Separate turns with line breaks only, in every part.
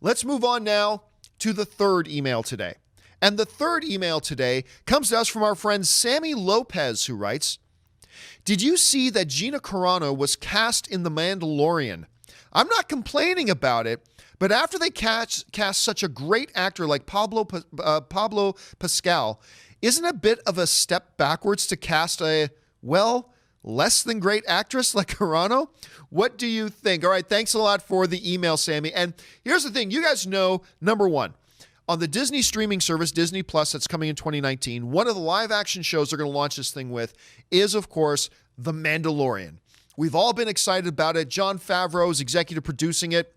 Let's move on now to the third email today. And the third email today comes to us from our friend Sammy Lopez, who writes, "Did you see that Gina Carano was cast in The Mandalorian? I'm not complaining about it, but after they cast such a great actor like Pablo Pascal, isn't it a bit of a step backwards to cast a, well, less than great actress like Carano? What do you think?" All right, thanks a lot for the email, Sammy. And here's the thing. You guys know, number one, on the Disney streaming service, Disney Plus, that's coming in 2019, one of the live action shows they're going to launch this thing with is, of course, The Mandalorian. We've all been excited about it. Jon Favreau is executive producing it.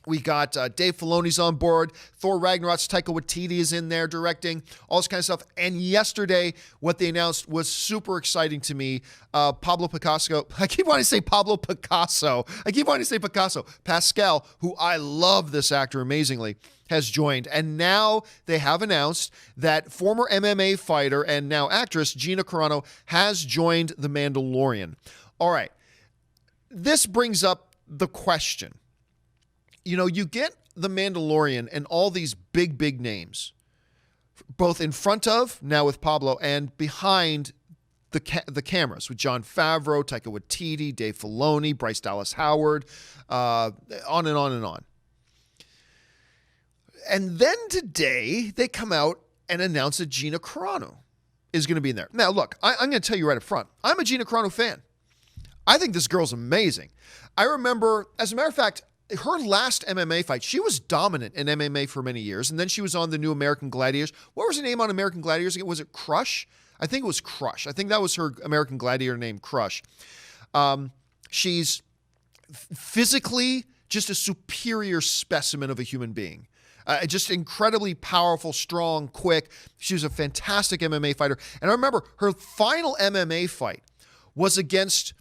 We got Dave Filoni's on board. Thor Ragnarok's Taika Waititi is in there directing, all this kind of stuff. And yesterday, what they announced was super exciting to me. Pablo Picasso, I keep wanting to say Pablo Picasso. I keep wanting to say Picasso. Pascal, who I love this actor amazingly, has joined. And now they have announced that former MMA fighter and now actress Gina Carano has joined The Mandalorian. All right. This brings up the question. You know, you get The Mandalorian and all these big, big names, both in front of, now with Pablo, and behind the cameras with Jon Favreau, Taika Waititi, Dave Filoni, Bryce Dallas Howard, on and on and on. And then today, they come out and announce that Gina Carano is going to be in there. Now, look, I'm going to tell you right up front, I'm a Gina Carano fan. I think this girl's amazing. I remember, as a matter of fact, her last MMA fight, she was dominant in MMA for many years, and then she was on the new American Gladiators. What was her name on American Gladiators? Was it Crush? I think it was Crush. I think that was her American Gladiator name, Crush. She's physically just a superior specimen of a human being. Just incredibly powerful, strong, quick. She was a fantastic MMA fighter. And I remember her final MMA fight was against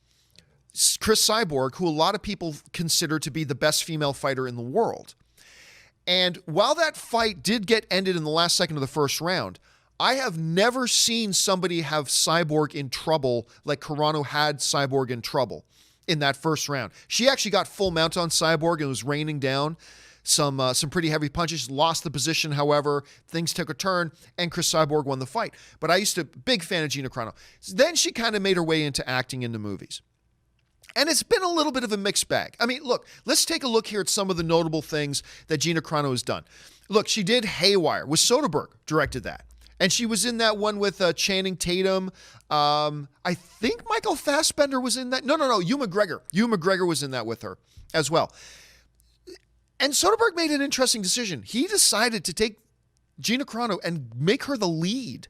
Chris Cyborg, who a lot of people consider to be the best female fighter in the world. And while that fight did get ended in the last second of the first round, I have never seen somebody have Cyborg in trouble like Carano had Cyborg in trouble in that first round. She actually got full mount on Cyborg and was raining down some pretty heavy punches, lost the position, however, things took a turn, and Chris Cyborg won the fight. But I used to, big fan of Gina Carano. Then she kind of made her way into acting in the movies. And it's been a little bit of a mixed bag. I mean, look, let's take a look here at some of the notable things that Gina Carano has done. Look, she did Haywire, with Soderbergh directed that. And she was in that one with Channing Tatum. I think Michael Fassbender was in that. No, Ewan McGregor. Ewan McGregor was in that with her as well. And Soderbergh made an interesting decision. He decided to take Gina Carano and make her the lead.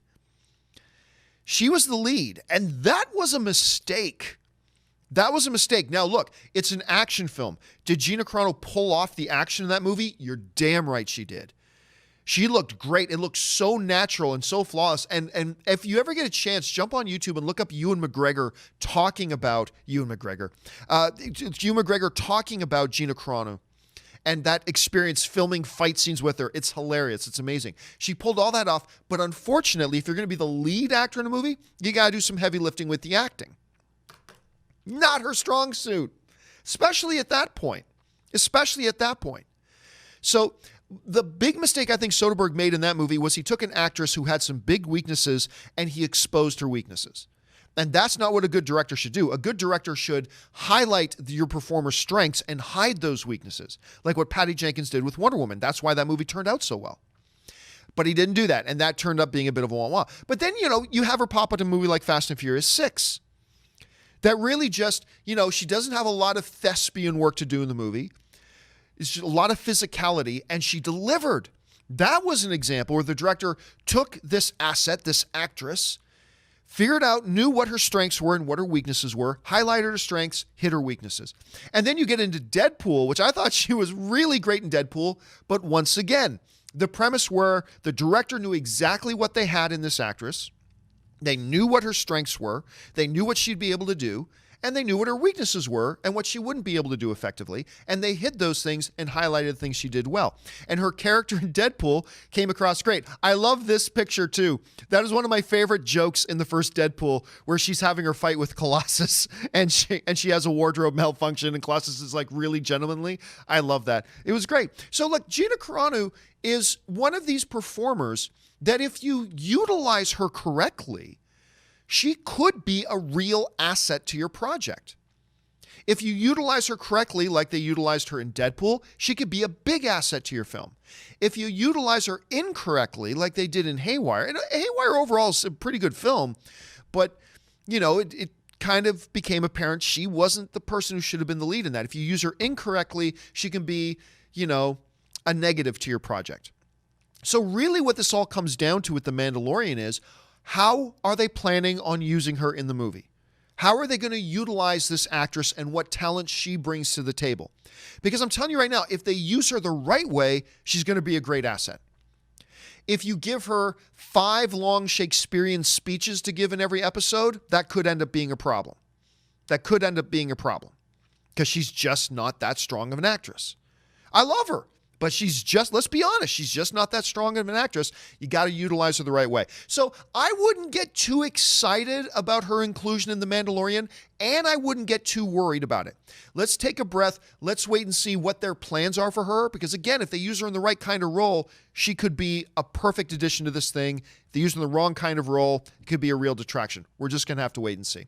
She was the lead, and that was a mistake. That was a mistake. Now, look, it's an action film. Did Gina Carano pull off the action in that movie? You're damn right she did. She looked great. It looked so natural and so flawless. And if you ever get a chance, jump on YouTube and look up Ewan McGregor talking about Gina Carano and that experience filming fight scenes with her. It's hilarious. It's amazing. She pulled all that off. But unfortunately, if you're going to be the lead actor in a movie, you got to do some heavy lifting with the acting. Not her strong suit, especially at that point. So the big mistake I think Soderbergh made in that movie was he took an actress who had some big weaknesses and he exposed her weaknesses. And that's not what a good director should do. A good director should highlight your performer's strengths and hide those weaknesses, like what Patty Jenkins did with Wonder Woman. That's why that movie turned out so well. But he didn't do that, and that turned up being a bit of a wah-wah. But then, you have her pop up in a movie like Fast and Furious 6. That really just, she doesn't have a lot of thespian work to do in the movie. It's just a lot of physicality, and she delivered. That was an example where the director took this asset, this actress, figured out, knew what her strengths were and what her weaknesses were, highlighted her strengths, hid her weaknesses. And then you get into Deadpool, which I thought she was really great in Deadpool, but once again, the premise where the director knew exactly what they had in this actress. They knew what her strengths were. They knew what she'd be able to do. and they knew what her weaknesses were and what she wouldn't be able to do effectively, and they hid those things and highlighted the things she did well. And her character in Deadpool came across great. I love this picture too. That is one of my favorite jokes in the first Deadpool, where she's having her fight with Colossus and she has a wardrobe malfunction and Colossus is like really gentlemanly. I love that. It was great. So look, Gina Carano is one of these performers that if you utilize her correctly, she could be a real asset to your project. If you utilize her correctly, like they utilized her in Deadpool, she could be a big asset to your film. If you utilize her incorrectly, like they did in Haywire, and Haywire overall is a pretty good film, but, you know, it kind of became apparent she wasn't the person who should have been the lead in that. If you use her incorrectly, she can be, you know, a negative to your project. So really what this all comes down to with The Mandalorian is, how are they planning on using her in the movie? How are they going to utilize this actress and what talent she brings to the table? Because I'm telling you right now, if they use her the right way, she's going to be a great asset. If you give her 5 long Shakespearean speeches to give in every episode, that could end up being a problem. That could end up being a problem because she's just not that strong of an actress. I love her, but she's just, let's be honest, she's just not that strong of an actress. You got to utilize her the right way. So I wouldn't get too excited about her inclusion in The Mandalorian, and I wouldn't get too worried about it. Let's take a breath. Let's wait and see what their plans are for her, because again, if they use her in the right kind of role, she could be a perfect addition to this thing. If they use her in the wrong kind of role, it could be a real detraction. We're just going to have to wait and see.